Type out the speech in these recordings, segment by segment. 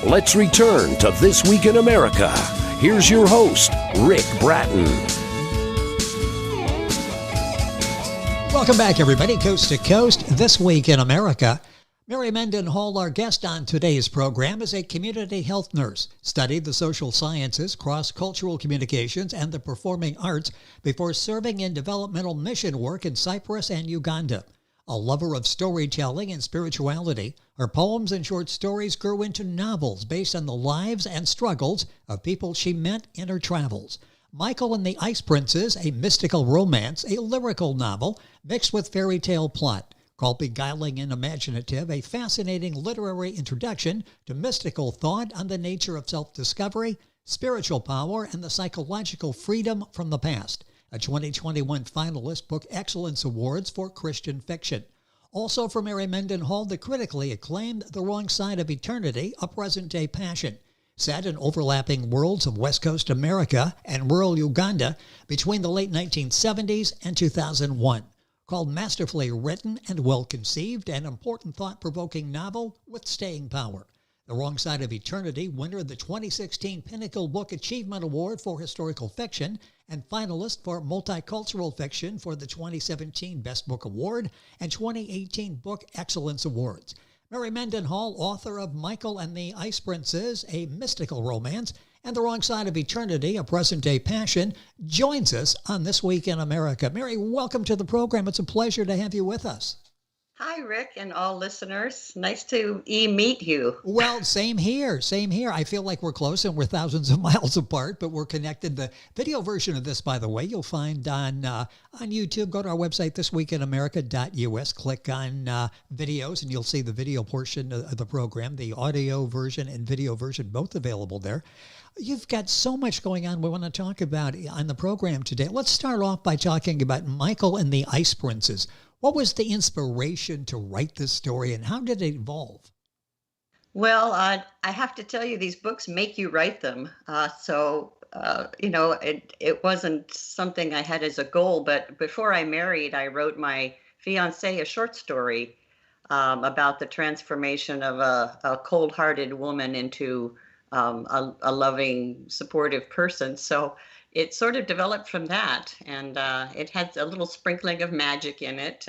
Let's return to This Week in America. Here's your host, Rick Bratton. Welcome back, everybody, coast to coast. This Week in America. Mary Mendenhall, our guest on today's program, is a community health nurse, studied the social sciences, cross-cultural communications, and the performing arts before serving in developmental mission work in Cyprus and Uganda. A lover of storytelling and spirituality, her poems and short stories grew into novels based on the lives and struggles of people she met in her travels. Michael and the Ice Princes, a mystical romance, a lyrical novel mixed with fairy tale plot. Called Beguiling and Imaginative, a fascinating literary introduction to mystical thought on the nature of self-discovery, spiritual power, and the psychological freedom from the past. A 2021 finalist Book Excellence Awards for Christian Fiction. Also for Mary Mendenhall, the critically acclaimed The Wrong Side of Eternity, a present-day passion. Set in overlapping worlds of West Coast America and rural Uganda between the late 1970s and 2001. Called masterfully written and well-conceived, an important thought-provoking novel with staying power. The Wrong Side of Eternity, winner of the 2016 Pinnacle Book Achievement Award for Historical Fiction and finalist for Multicultural Fiction for the 2017 Best Book Award and 2018 Book Excellence Awards. Mary Mendenhall, author of Michael and the Ice Princes, a mystical romance, and The Wrong Side of Eternity, a present-day passion, joins us on This Week in America. Mary, welcome to the program. It's a pleasure to have you with us. Hi, Rick, and all listeners. Nice to meet you. Well, same here. I feel like we're close and we're thousands of miles apart, but we're connected. The video version of this, by the way, you'll find on YouTube. Go to our website, thisweekinamerica.us. Click on videos, and you'll see the video portion of the program, the audio version and video version, both available there. You've got so much going on we want to talk about on the program today. Let's start off by talking about Michael and the Ice Princes. What was the inspiration to write this story, and how did it evolve? Well, I have to tell you, these books make you write them. It wasn't something I had as a goal, but before I married, I wrote my fiancé a short story about the transformation of a cold-hearted woman into a loving, supportive person. So it sort of developed from that, and it had a little sprinkling of magic in it,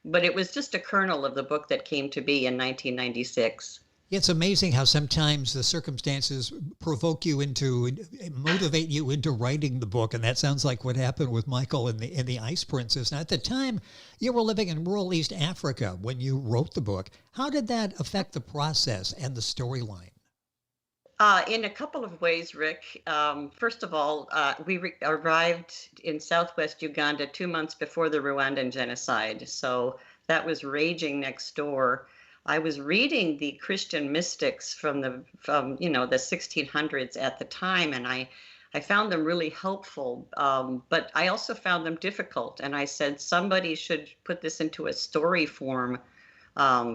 but it was just a kernel of the book that came to be in 1996. It's amazing how sometimes the circumstances motivate you into writing the book, and that sounds like what happened with Michael and the Ice Princess. Now, at the time, you were living in rural East Africa when you wrote the book. How did that affect the process and the storyline? In a couple of ways, Rick. First of all, we arrived in southwest Uganda 2 months before the Rwandan genocide. So that was raging next door. I was reading the Christian mystics from the 1600s at the time, and I found them really helpful. But I also found them difficult. And I said somebody should put this into a story form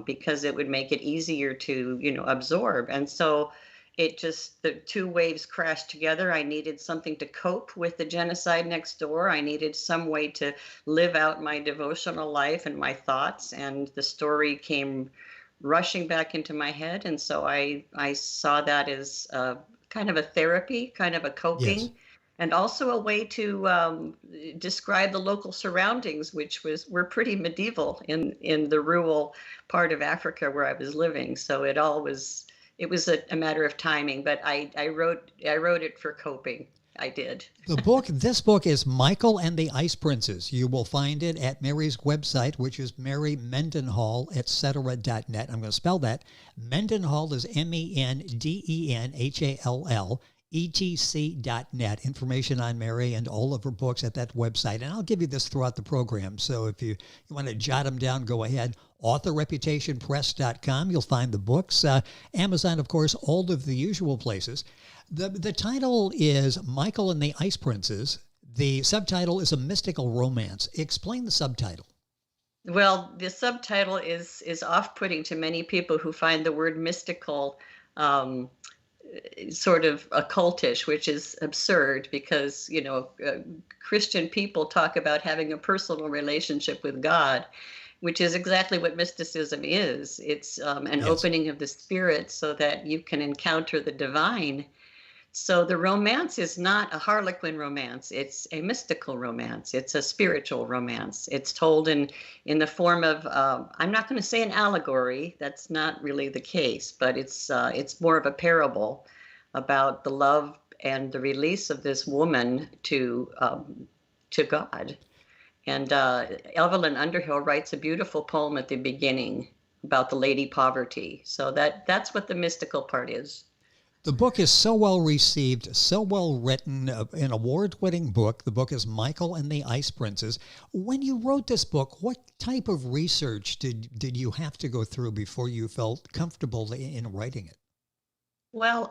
because it would make it easier to absorb. And so the two waves crashed together. I needed something to cope with the genocide next door. I needed some way to live out my devotional life and my thoughts. And the story came rushing back into my head. And so I saw that as kind of a therapy, kind of a coping. Yes. And also a way to describe the local surroundings, which were pretty medieval in the rural part of Africa where I was living. So it was a matter of timing, but I wrote it for coping. I did. This book is Michael and the Ice Princes. You will find it at Mary's website, which is marymendenhall.net. I'm going to spell that. Mendenhall is Mendenhall. etc.net. Information on Mary and all of her books at that website. And I'll give you this throughout the program. So if you want to jot them down, go ahead. AuthorReputationPress.com. You'll find the books. Amazon, of course, all of the usual places. The title is Michael and the Ice Princes. The subtitle is A Mystical Romance. Explain the subtitle. Well, the subtitle is off-putting to many people who find the word mystical sort of occultish, which is absurd because, Christian people talk about having a personal relationship with God. which is exactly what mysticism is. It's an Yes. opening of the spirit so that you can encounter the divine. So the romance is not a Harlequin romance. It's a mystical romance. It's a spiritual romance. It's told in the form of I'm not going to say an allegory. That's not really the case, but it's more of a parable about the love and the release of this woman to God. And Evelyn Underhill writes a beautiful poem at the beginning about the Lady Poverty. So that's what the mystical part is. The book is so well received, so well written, an award-winning book. The book is Michael and the Ice Princess. When you wrote this book, what type of research did you have to go through before you felt comfortable in writing it? Well,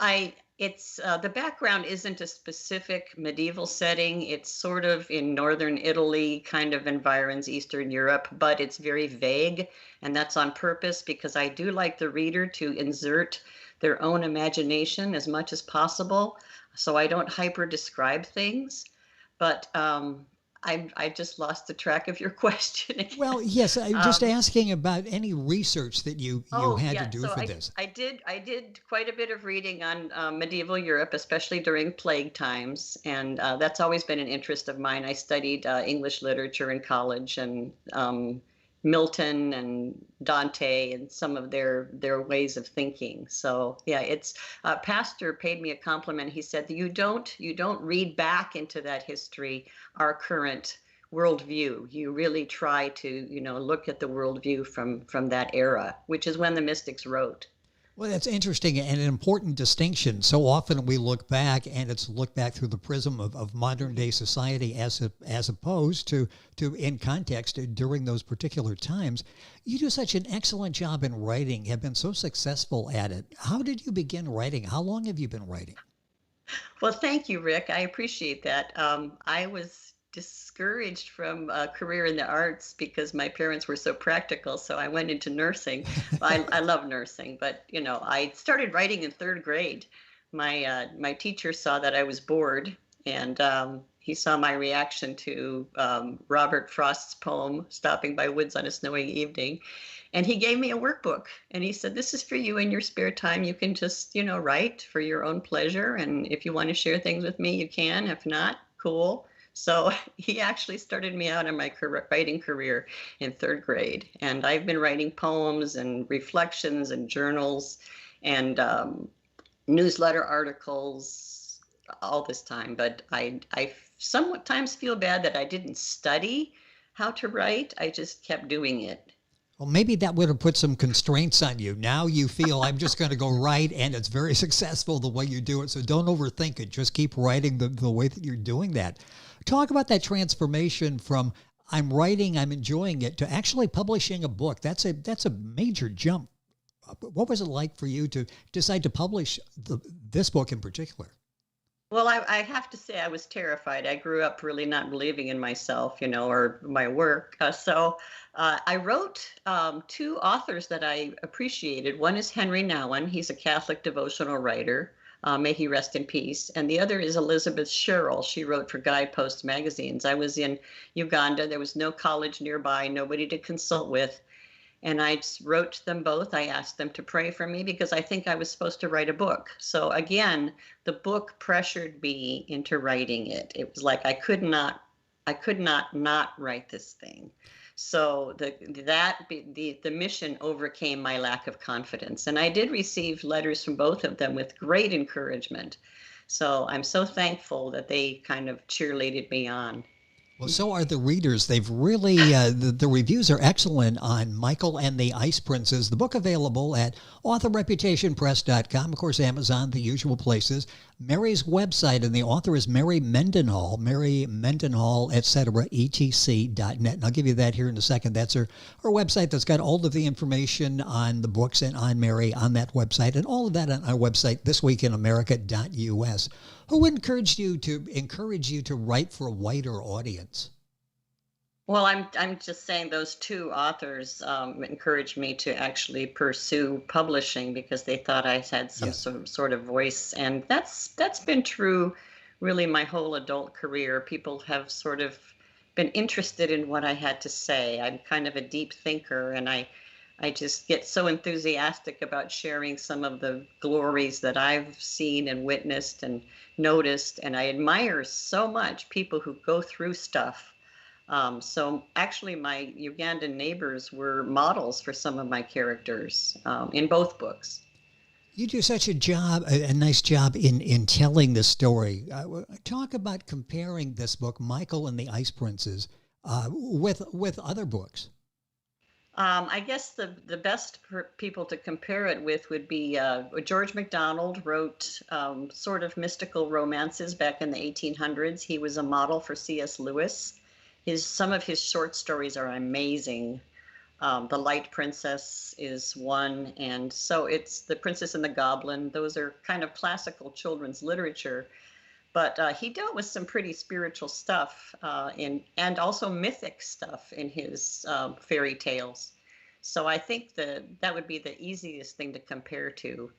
it's the background isn't a specific medieval setting. It's sort of in northern Italy kind of environs, Eastern Europe, but it's very vague, and that's on purpose because I do like the reader to insert their own imagination as much as possible, so I don't hyper describe things. But I just lost the track of your question again. Well, yes, I'm just Um, asking about any research that you Oh had to yeah, do so for this. I did quite a bit of reading on medieval Europe, especially during plague times, and that's always been an interest of mine. I studied English literature in college, and Milton and Dante and some of their ways of thinking. So yeah, it's pastor paid me a compliment. He said that you don't read back into that history our current worldview. You really try to, look at the worldview from that era, which is when the mystics wrote. Well, that's interesting and an important distinction. So often we look back and it's looked back through the prism of modern day society as opposed to in context during those particular times. You do such an excellent job in writing, have been so successful at it. How did you begin writing? How long have you been writing? Well, thank you, Rick. I appreciate that. I was discouraged from a career in the arts because my parents were so practical. So I went into nursing. I love nursing, but I started writing in third grade. My teacher saw that I was bored, and he saw my reaction to Robert Frost's poem "Stopping by Woods on a Snowy Evening," and he gave me a workbook. And he said, "This is for you in your spare time. You can just write for your own pleasure, and if you want to share things with me, you can. If not, cool." So he actually started me out on my writing career in third grade. And I've been writing poems and reflections and journals and newsletter articles all this time. But I sometimes feel bad that I didn't study how to write. I just kept doing it. Well, maybe that would have put some constraints on you. Now you feel I'm just going to go write and it's very successful the way you do it. So don't overthink it. Just keep writing the way that you're doing that. Talk about that transformation from I'm writing, I'm enjoying it to actually publishing a book. That's a major jump. What was it like for you to decide to publish this book in particular? Well, I have to say I was terrified. I grew up really not believing in myself, or my work. So I wrote two authors that I appreciated. One is Henry Nouwen. He's a Catholic devotional writer. May he rest in peace. And the other is Elizabeth Sherrill. She wrote for Guidepost magazines. I was in Uganda. There was no college nearby, nobody to consult with. And I wrote them both. I asked them to pray for me because I think I was supposed to write a book. So again, the book pressured me into writing it. It was like I could not write this thing. So the mission overcame my lack of confidence. And I did receive letters from both of them with great encouragement. So I'm so thankful that they kind of cheerleaded me on. Well, so are the readers. They've really, the reviews are excellent on Michael and the Ice Princess. The book available at authorreputationpress.com. Of course, Amazon, the usual places. Mary's website, and the author is Mary Mendenhall, Mary Mendenhall, etc., etc.net. And I'll give you that here in a second. That's her website that's got all of the information on the books and on Mary on that website, and all of that on our website, thisweekinamerica.us. Who encouraged you to write for a wider audience? Well, I'm just saying those two authors encouraged me to actually pursue publishing because they thought I had some sort of voice, and that's been true really my whole adult career. People have sort of been interested in what I had to say. I'm kind of a deep thinker, and I just get so enthusiastic about sharing some of the glories that I've seen and witnessed and noticed. And I admire so much people who go through stuff. So actually, my Ugandan neighbors were models for some of my characters in both books. You do such a nice job in telling the story. Talk about comparing this book, Michael and the Ice Princes, with other books. I guess the best people to compare it with would be George MacDonald wrote sort of mystical romances back in the 1800s. He was a model for C.S. Lewis. Some of his short stories are amazing. The Light Princess is one, and so it's The Princess and the Goblin. Those are kind of classical children's literature, but he dealt with some pretty spiritual stuff and also mythic stuff in his fairy tales. So I think that would be the easiest thing to compare to.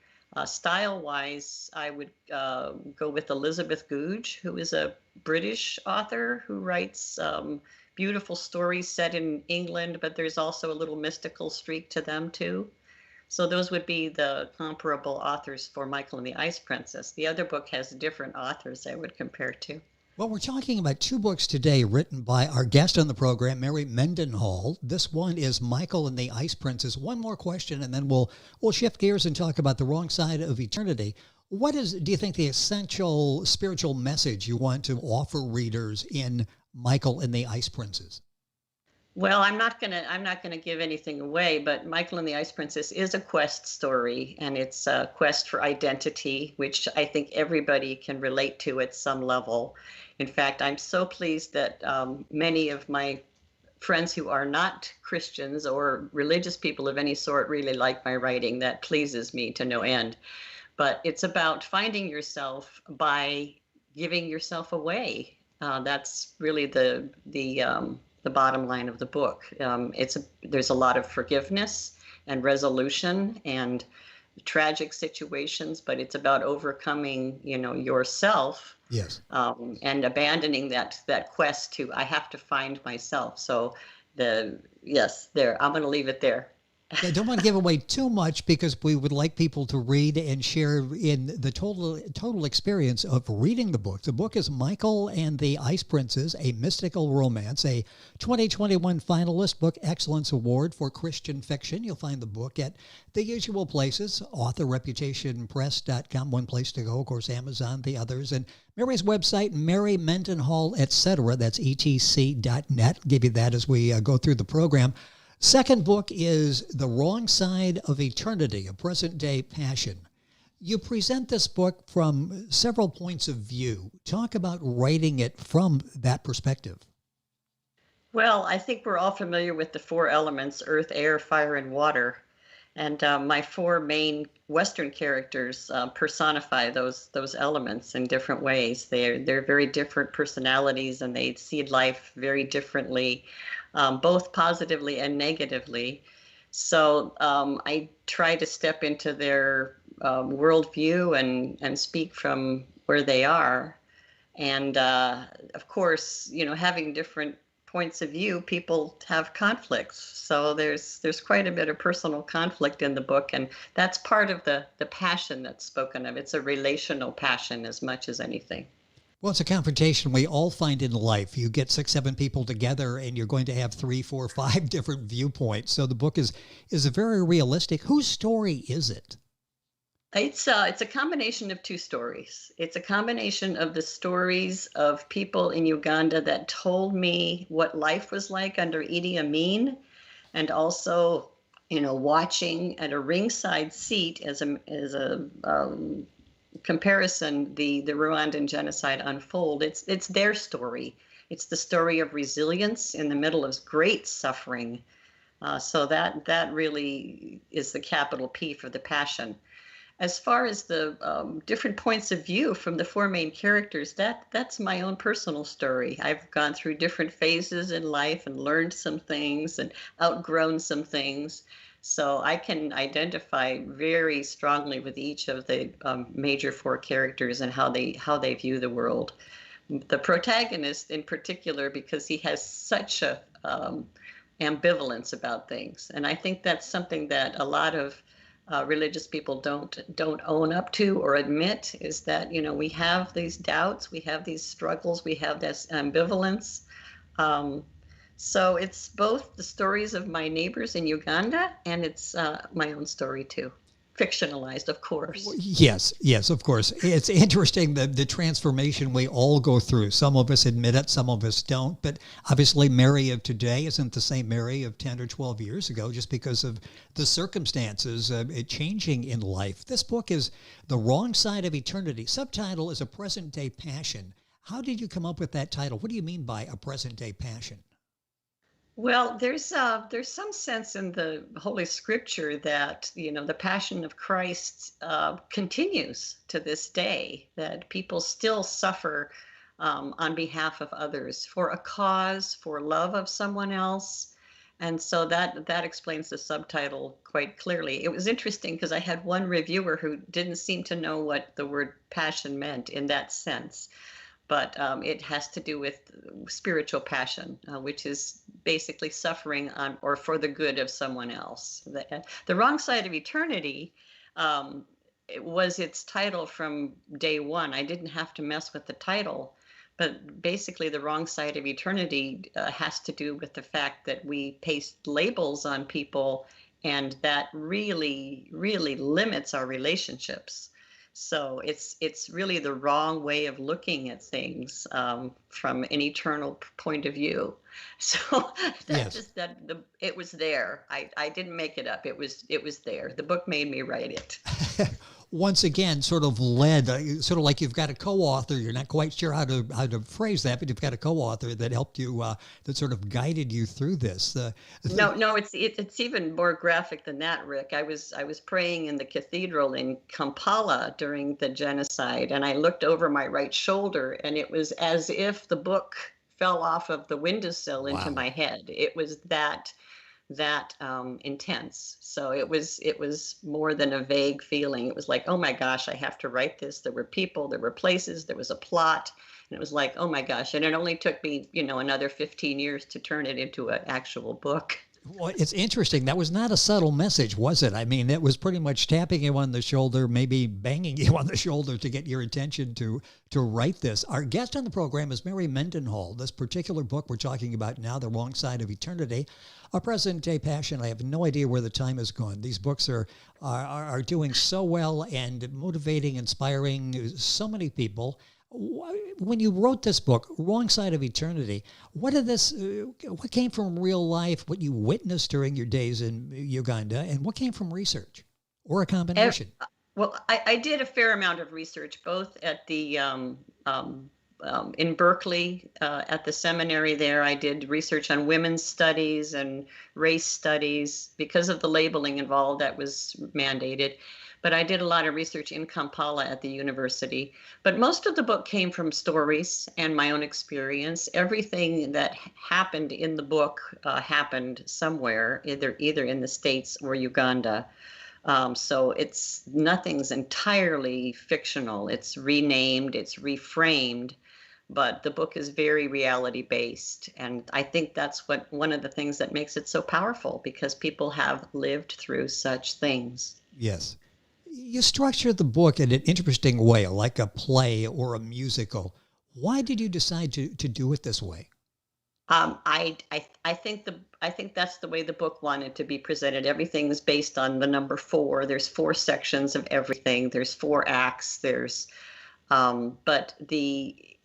Style-wise, I would go with Elizabeth Goudge, who is a British author who writes beautiful stories set in England, but there's also a little mystical streak to them too. So those would be the comparable authors for Michael and the Ice Princess. The other book has different authors I would compare to. Well, we're talking about two books today written by our guest on the program, Mary Mendenhall. This one is Michael and the Ice Princess. One more question, and then we'll shift gears and talk about The Wrong Side of Eternity. What do you think, the essential spiritual message you want to offer readers in Michael and the Ice Princess? Well, I'm not gonna give anything away, but Michael and the Ice Princess is a quest story, and it's a quest for identity, which I think everybody can relate to at some level. In fact, I'm so pleased that many of my friends who are not Christians or religious people of any sort really like my writing. That pleases me to no end. But it's about finding yourself by giving yourself away. That's really the bottom line of the book. There's a lot of forgiveness and resolution and tragic situations, but it's about overcoming, yourself. Yes. And abandoning that quest to, I have to find myself. So I'm going to leave it there. I don't want to give away too much because we would like people to read and share in the total experience of reading the book. The book is Michael and the Ice Princess, a mystical romance, a 2021 finalist Book Excellence Award for Christian Fiction. You'll find the book at the usual places, authorreputationpress.com, one place to go, of course, Amazon, the others, and Mary's website, Mary Mendenhall, etc. That's etc.net. Give you that as we go through the program. Second book is The Wrong Side of Eternity, a present-day passion. You present this book from several points of view. Talk about writing it from that perspective. Well, I think we're all familiar with the four elements: earth, air, fire, and water. And my four main Western characters personify those elements in different ways. They're very different personalities, and they see life very differently. Both positively and negatively. So I try to step into their worldview and speak from where they are. And of course, having different points of view, people have conflicts. So there's quite a bit of personal conflict in the book, and that's part of the passion that's spoken of. It's a relational passion as much as anything. Well, it's a confrontation we all find in life. You get 6, 7 people together, and you're going to have 3, 4, 5 different viewpoints. So the book is a very realistic. Whose story is it? It's a combination of two stories. It's a combination of the stories of people in Uganda that told me what life was like under Idi Amin, and also, watching at a ringside seat as a comparison the Rwandan genocide unfold. It's their story. It's the story of resilience in the middle of great suffering. So that really is the capital P for the passion. As far as the different points of view from the four main characters, that's my own personal story. I've gone through different phases in life and learned some things and outgrown some things. So I can identify very strongly with each of the major four characters and how they view the world. the protagonist in particular, because he has such a ambivalence about things. And I think that's something that a lot of religious people don't own up to or admit, is that, we have these doubts, we have these struggles, we have this ambivalence. So it's both the stories of my neighbors in Uganda, and it's my own story too. Fictionalized, of course. Yes, of course. It's interesting the transformation we all go through. Some of us admit it, some of us don't. But obviously, Mary of today isn't the same Mary of 10 or 12 years ago, just because of the circumstances changing in life. This book is The Wrong Side of Eternity. Subtitle is A Present-Day Passion. How did you come up with that title? What do you mean by a present-day passion? Well, there's some sense in the Holy Scripture that, the passion of Christ continues to this day, that people still suffer on behalf of others for a cause, for love of someone else. And so that explains the subtitle quite clearly. It was interesting because I had one reviewer who didn't seem to know what the word passion meant in that sense. But it has to do with spiritual passion, which is basically suffering on or for the good of someone else. The Wrong Side of Eternity it was its title from day one. I didn't have to mess with the title, but basically The Wrong Side of Eternity has to do with the fact that we paste labels on people, and that really, really limits our relationships. So it's really the wrong way of looking at things from an eternal point of view. So it was there. I didn't make it up. It was there. The book made me write it. Once again, sort of led, sort of like you've got a co-author. You're not quite sure how to phrase that, but you've got a co-author that helped you, that sort of guided you through this. No, it's even more graphic than that, Rick. I was praying in the cathedral in Kampala during the genocide, and I looked over my right shoulder, and it was as if the book fell off of the windowsill into my head. It was that intense. So it was more than a vague feeling. It was like, oh my gosh, I have to write this. There were people, there were places, there was a plot, and it was like, oh my gosh. And it only took me, another 15 years to turn it into an actual book. Well, it's interesting. That was not a subtle message, was it? I mean, it was pretty much tapping you on the shoulder, maybe banging you on the shoulder to get your attention to write this. Our guest on the program is Mary Mendenhall. This particular book we're talking about now, The Wrong Side of Eternity, A Present-Day Passion. I have no idea where the time has gone. These books are doing so well and motivating, inspiring so many people. When you wrote this book, Wrong Side of Eternity, what came from real life, what you witnessed during your days in Uganda, and what came from research, or a combination? Well, I did a fair amount of research, both at the in Berkeley, at the seminary there. I did research on women's studies and race studies. Because of the labeling involved, that was mandated. But I did a lot of research in Kampala at the university. But most of the book came from stories and my own experience. Everything that happened in the book happened somewhere, either in the States or Uganda. So nothing's entirely fictional. It's renamed, it's reframed, but the book is very reality based. And I think that's one of the things that makes it so powerful, because people have lived through such things. Yes. You structured the book in an interesting way, like a play or a musical. Why did you decide to do it this way? I think that's the way the book wanted to be presented. Everything is based on the number 4. There's 4 sections of everything. There's 4 acts. But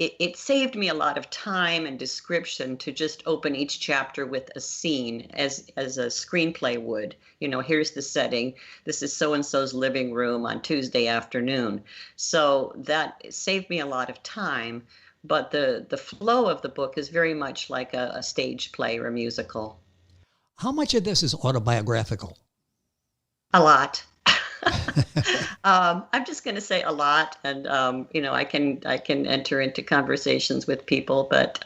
it saved me a lot of time and description to just open each chapter with a scene as a screenplay would. Here's the setting. This is so-and-so's living room on Tuesday afternoon. So that saved me a lot of time. But the flow of the book is very much like a stage play or a musical. How much of this is autobiographical? A lot. I'm just going to say a lot, and I can enter into conversations with people, but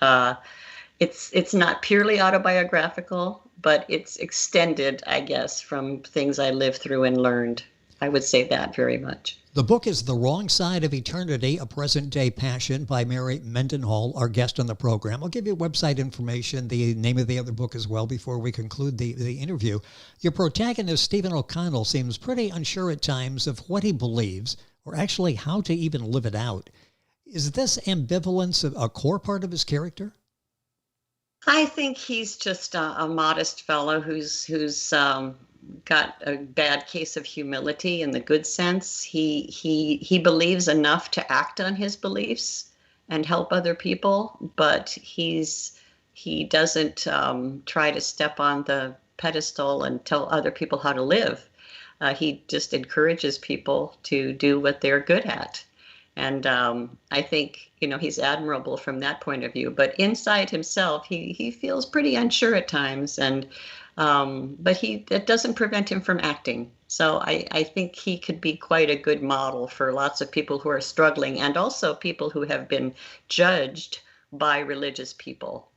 it's not purely autobiographical, but it's extended, I guess, from things I lived through and learned. I would say that very much. The book is The Wrong Side of Eternity, A Present-Day Passion by Mary Mendenhall, our guest on the program. I'll give you website information, the name of the other book as well before we conclude the interview. Your protagonist, Stephen O'Connell, seems pretty unsure at times of what he believes or actually how to even live it out. Is this ambivalence a core part of his character? I think he's just a modest fellow who's got a bad case of humility in the good sense. He believes enough to act on his beliefs and help other people, but he doesn't try to step on the pedestal and tell other people how to live. He just encourages people to do what they're good at. And I think, he's admirable from that point of view. But inside himself, he feels pretty unsure at times. And but that doesn't prevent him from acting. So I think he could be quite a good model for lots of people who are struggling, and also people who have been judged by religious people.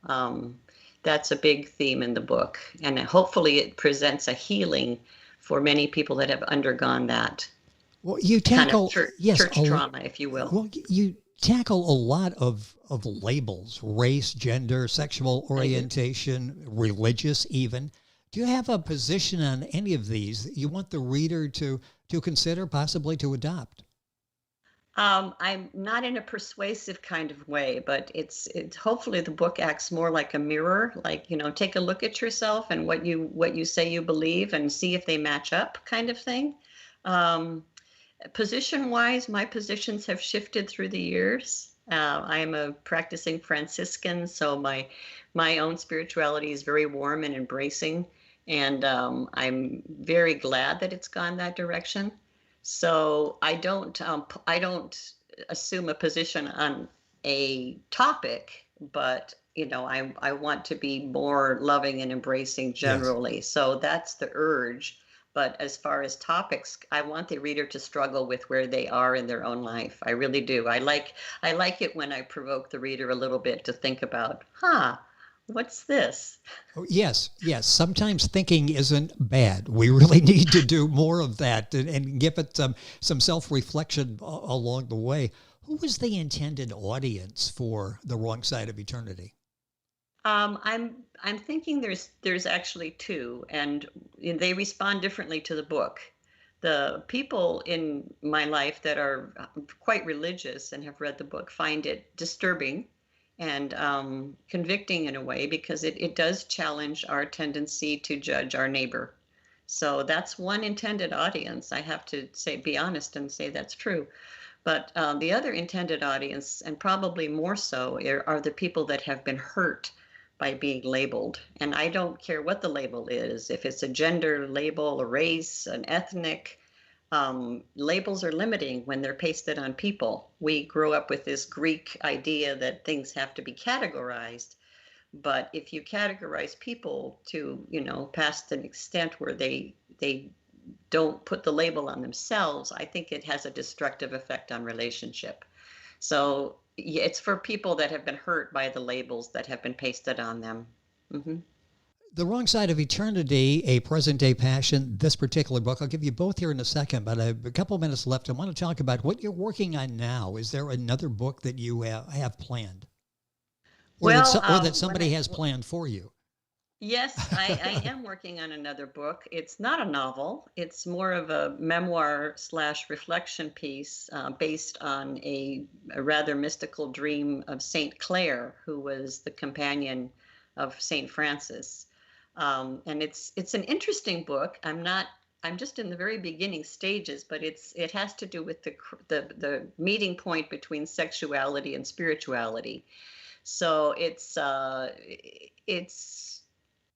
That's a big theme in the book. And hopefully it presents a healing for many people that have undergone that. Well, you tackle kind of church trauma, if you will. Well, you tackle a lot of labels: race, gender, sexual orientation, religious, even. Do you have a position on any of these that you want the reader to consider, possibly to adopt? I'm not in a persuasive kind of way, but it's hopefully the book acts more like a mirror. Like, take a look at yourself and what you say you believe and see if they match up, kind of thing. Position-wise, my positions have shifted through the years. I am a practicing Franciscan, so my own spirituality is very warm and embracing, and I'm very glad that it's gone that direction. So I don't assume a position on a topic, but I want to be more loving and embracing generally. Yes. So that's the urge. But as far as topics, I want the reader to struggle with where they are in their own life. I really do. I like it when I provoke the reader a little bit to think about, what's this? Oh, yes. Sometimes thinking isn't bad. We really need to do more of that and give it some self-reflection along the way. Who was the intended audience for The Wrong Side of Eternity? I'm thinking there's actually two, and they respond differently to the book. The people in my life that are quite religious and have read the book find it disturbing and convicting in a way, because it does challenge our tendency to judge our neighbor. So that's one intended audience. I have to be honest and say that's true. But the other intended audience, and probably more so, are the people that have been hurt by being labeled. And I don't care what the label is, if it's a gender label, a race, an ethnic, labels are limiting when they're pasted on people. We grew up with this Greek idea that things have to be categorized. But if you categorize people to, past an extent where they don't put the label on themselves, I think it has a destructive effect on relationship. So it's for people that have been hurt by the labels that have been pasted on them. Mm-hmm. The Wrong Side of Eternity, A Present-Day Passion, this particular book. I'll give you both here in a second, but a couple minutes left. I want to talk about what you're working on now. Is there another book that you have planned? Or that somebody has planned for you? Yes, I am working on another book. It's not a novel. It's more of a memoir/reflection piece based on a rather mystical dream of Saint Clare, who was the companion of Saint Francis. And it's an interesting book. I'm just in the very beginning stages, but it has to do with the meeting point between sexuality and spirituality. So it's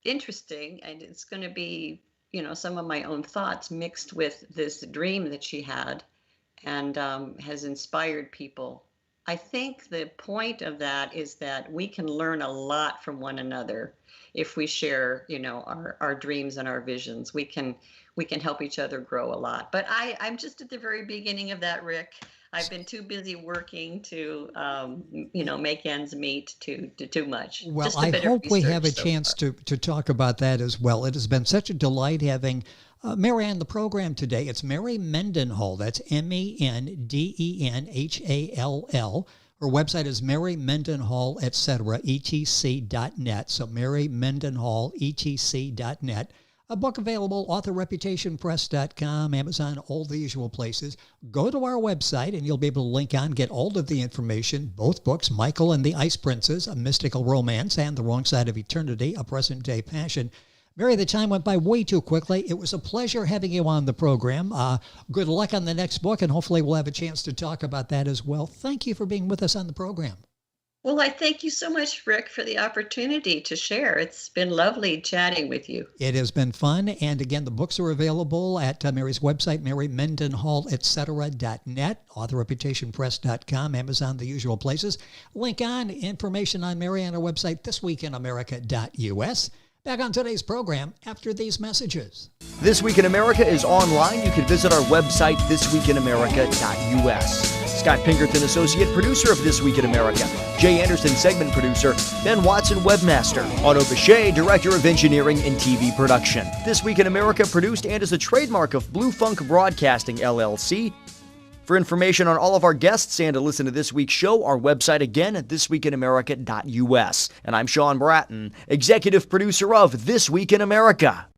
interesting, and it's going to be, some of my own thoughts mixed with this dream that she had, and has inspired people. I think the point of that is that we can learn a lot from one another if we share, our dreams and our visions. We can help each other grow a lot. But I'm just at the very beginning of that, Rick. I've been too busy working to, make ends meet to too much. Well, Just a I bit of hope we have a research so chance far. to talk about that as well. It has been such a delight having Mary on the program today. It's Mary Mendenhall. That's Mendenhall. Her website is Mary Mendenhall, etc., .net. So Mary Mendenhall, .net. A book available, authorreputationpress.com, Amazon, all the usual places. Go to our website and you'll be able to link on, get all of the information. Both books, Michael and the Ice Princess, A Mystical Romance, and The Wrong Side of Eternity, A Present-Day Passion. Mary, the time went by way too quickly. It was a pleasure having you on the program. Good luck on the next book, and hopefully we'll have a chance to talk about that as well. Thank you for being with us on the program. Well, I thank you so much, Rick, for the opportunity to share. It's been lovely chatting with you. It has been fun. And again, the books are available at Mary's website, Mary Mendenhall, etc.net, authorreputationpress.com, Amazon, the usual places. Link on, information on Mary on our website, thisweekinamerica.us. Back on today's program after these messages. This Week in America is online. You can visit our website, thisweekinamerica.us. Scott Pinkerton, associate producer of This Week in America. Jay Anderson, segment producer. Ben Watson, webmaster. Otto Bechet, director of engineering and TV production. This Week in America produced and is a trademark of Blue Funk Broadcasting, LLC. For information on all of our guests and to listen to this week's show, our website again at thisweekinamerica.us. And I'm Sean Bratton, executive producer of This Week in America.